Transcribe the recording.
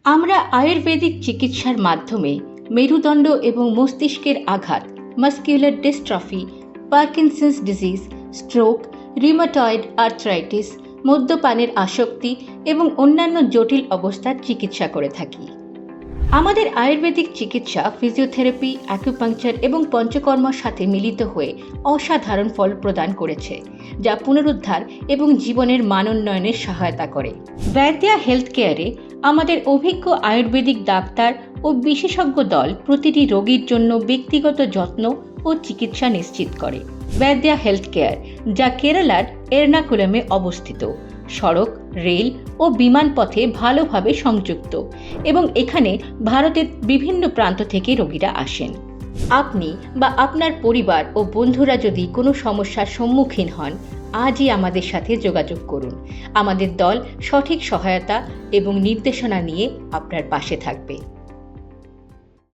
আমরা আয়ুর্বেদিক চিকিৎসার মাধ্যমে মেরুদণ্ড এবং মস্তিষ্কের আঘাত, muscular dystrophy, Parkinson's disease, stroke, rheumatoid arthritis, মদ্যপানের আসক্তি এবং অন্যান্য জটিল অবস্থার চিকিৎসা করে থাকি। আমাদের আয়ুর্বেদিক চিকিৎসা ফিজিওথেরাপি, অ্যাকুপাংচার এবং পঞ্চকর্মার সাথে মিলিত হয়ে অসাধারণ ফল প্রদান করেছে, যা পুনরুদ্ধার এবং জীবনের মানোন্নয়নের সহায়তা করে। বৈদ্যা হেলথ কেয়ারে আমাদের অভিজ্ঞ আয়ুর্বেদিক ডাক্তার ও বিশেষজ্ঞ দল প্রতিটি রোগীর জন্য ব্যক্তিগত যত্ন ও চিকিৎসা নিশ্চিত করে। বৈদ্যা হেলথ কেয়ার, যা কেরালার এর্নাকুলামে অবস্থিত, সড়ক, রেল ও বিমানপথে ভালোভাবে সংযুক্ত এবং এখানে ভারতের বিভিন্ন প্রান্ত থেকে রোগীরা আসেন। আপনি বা আপনার পরিবার ও বন্ধুরা যদি কোনো সমস্যার সম্মুখীন হন, আজই আমাদের সাথে যোগাযোগ করুন। আমাদের দল সঠিক সহায়তা এবং নির্দেশনা নিয়ে আপনার পাশে থাকবে।